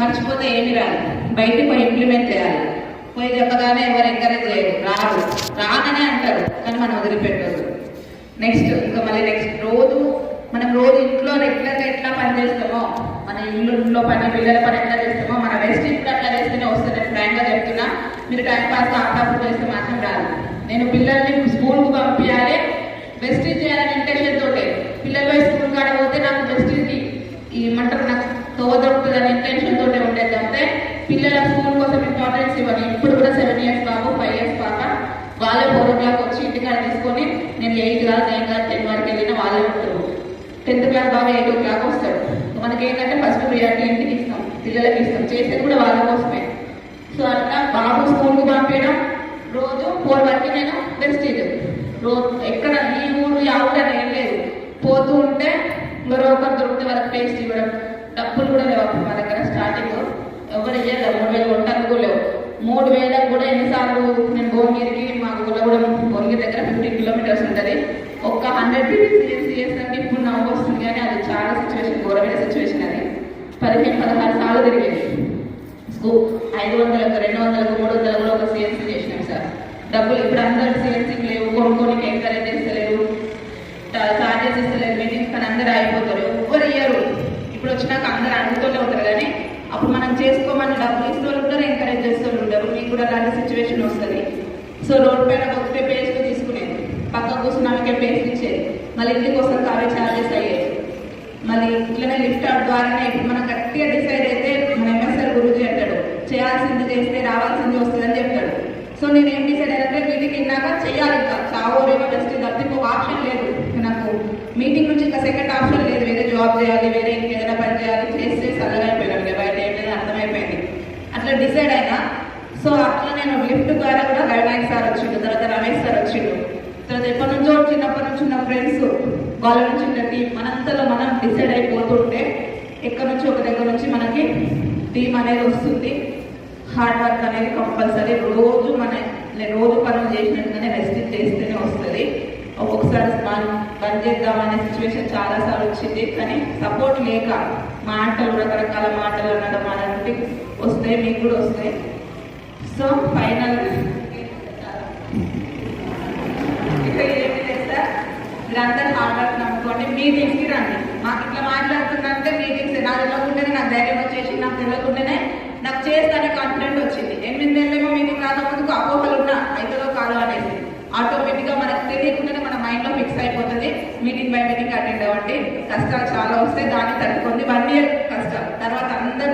మర్చిపోతే ఏమి రాదు, బయటికి పోయి ఇంప్లిమెంట్ చేయాలి. పోయి చెప్పగానే ఎవరు ఎంకరేజ్ చేయరు, రాననే అంటారు, కానీ మనం వదిలిపెట్టదు. నెక్స్ట్ ఇంకా మళ్ళీ నెక్స్ట్ మనం రోజు ఇంట్లో రెగ్యులర్గా ఎట్లా పని చేస్తామో, మన ఇంట్లో పని పిల్లల పని ఎట్లా చేస్తామో మన రెస్ట్ ఇప్పుడు అట్లా చేస్తేనే వస్తుంది. నేను ఫ్రాంక్గా చెప్తున్నా, మీరు టైం పాస్ ఆటప్పుడు చేస్తే మాత్రం రాదు. నేను పిల్లల్ని స్కూల్కి పంపించాలి, వెస్టీజ్ చేయాలని ఇంటెన్షన్ తోటే పిల్లలు స్కూల్ కాడ పోతే నాకు వెస్టీజ్కి ఏమంటారు నాకు తోదొడుతుంది అనే ఇంటెన్షన్ తోటే ఉండేది. అంటే పిల్లల స్కూల్ కోసం ఇంపార్టెన్స్ ఇవ్వాలి. ఇప్పుడు కూడా 7 years బాబు 5 years పాప వాళ్ళే 4 o'clock వచ్చి ఇంటికాడ తీసుకొని నేను 8 కాదు 9 కాదు 10 వరకు వెళ్ళిన వాళ్ళే ఉంటారు. 10th class బాగా 8 o'clock వస్తాడు. మనకి ఏంటంటే ఫస్ట్ ప్రియారిటీ ఇంటికి ఇస్తాం, పిల్లలకి ఇస్తాం, చేసేది కూడా వాళ్ళ కోసమే. సో అట్లా బాబు స్కూల్కి పంపించడం, రోజు 4 వరకు నేను వెస్టీజ్ రోజు ఎక్కడ ఈ ఊరు ఆ ఊరు అని ఏం లేదు, పోతూ ఉంటే ఎవరో ఒకరు దొరికితే వాళ్ళకి పేస్ట్ ఇవ్వడం. డబ్బులు కూడా లేవు అప్పుడు మా దగ్గర స్టార్టింగ్, ఎవరు ఇయ్యాలి 3,000 వంటలకు లేవు. 3,000 కూడా ఎన్నిసార్లు నేను భువనగిరికి మా గుల్లగూడెం భువనగిరి దగ్గర 15 kilometers ఉంటుంది. ఒక్క 100 CNCS అంటే ఇప్పుడు నవ్వు వస్తుంది, కానీ అది చాలా సిచ్యువేషన్, ఘోరమైన సిచ్యువేషన్. అది 15-16 సార్లు తిరిగేది. 500, 200, 300 కూడా ఒక CNC చేసినాం సార్. డబ్బులు ఇప్పుడు అందరు CNCకి లేవు, కొనుక్కోనికి ఎంకరేజ్ చేస్తలేరు, చార్జెస్ ఇస్తలేరు, మీటింగ్స్ కానీ అందరూ అయిపోతారు, ఎవరు ఇయ్యరు. ఇప్పుడు వచ్చినాక అందరూ అడుగుతూనే ఉంటారు, కానీ అప్పుడు మనం చేసుకోమని డబ్బులు ఇస్తూ ఉంటారు, ఎంకరేజ్ చేస్తూ ఉంటారు. మీకు కూడా అలాంటి సిచ్యువేషన్ వస్తుంది. సో రోడ్ పైన కొద్దిగా పేస్ట్ తీసుకునేది, పక్క కూర్చున్నాకే పేస్ట్ ఇచ్చేది, మళ్ళీ ఇంటికి వస్తాం కావే చార్జెస్ అయ్యేది. మళ్ళీ ఇట్లనే లిఫ్ట్ అవుట్ ద్వారానే ఇప్పుడు మనం గట్టిగా డిసైడ్ అయితే మన MSR గురుజీ అంటాడు, చేయాల్సింది చేస్తే రావాల్సింది వస్తుంది అని చెప్తాడు. సో నేను ఏం డిసైడ్ అయ్యానంటే మీటింగ్ విన్నాక చేయాలి, ఇంకా చావోరేమో బెస్ట్ తప్ప ఇంకొక ఆప్షన్ లేదు నాకు. మీటింగ్ నుంచి ఇంకా సెకండ్ ఆప్షన్ లేదు, వేరే జాబ్ చేయాలి, వేరే ఇంకేదైనా పని చేయాలి, చేస్తే చల్లగా అయిపోయినాను, బయట ఏంటంటే అర్థమైపోయింది. అట్లా డిసైడ్ అయినా. సో అట్లా నేను లిఫ్ట్ ద్వారా కూడా రవినాయక్ సార్ వచ్చిండు, తర్వాత రమేష్ సార్ వచ్చిండు, తర్వాత ఎప్పటి నుంచో చిన్నప్పటి నుంచి ఉన్న ఫ్రెండ్స్ వాళ్ళ నుంచి ఉన్న టీం, మనంతలో మనం డిసైడ్ అయిపోతుంటే ఎక్కడి నుంచి ఒక దగ్గర నుంచి మనకి టీం అనేది వస్తుంది. హార్డ్ వర్క్ అనేది కంపల్సరీ. రోజు పనులు చేసినట్టుగానే రెస్ట్ చేస్తేనే వస్తుంది. ఒక్కొక్కసారి బంద్ చేద్దామనే సిచ్యువేషన్ చాలాసార్లు వచ్చింది, కానీ సపోర్ట్ లేక మాటలు, రకరకాల మాటలు అనడం అలాంటివి వస్తాయి, మీకు కూడా వస్తాయి. సో ఫైనల్ ఇక్కడ ఏమి లేదు సార్, మీరందరూ హార్డ్ వర్క్ నమ్ముకోండి. మీటింగ్స్కి రండి. మాకు ఇట్లా మాట్లాడుతుందంటే మీటింగ్స్ నాకు తెలియకుండానే నాకు ధైర్యం వచ్చేసి, నాకు తెలియకుండానే నాకు చేస్తానే కాన్ఫిడెంట్ వచ్చింది. 8 నెలలేమో మీటింగ్ రాకపోతే అపోహలు ఉన్నా అవుతుందో కాదో అనేసి ఆటోమేటిక్గా మనకు తెలియకుండానే మన మైండ్లో ఫిక్స్ అయిపోతుంది. మీటింగ్ బై మీటింగ్ అటెండ్ అవ్వండి. కష్టాలు చాలా వస్తాయి, దాన్ని తట్టుకోండి. 1 year కష్టం తర్వాత అందరూ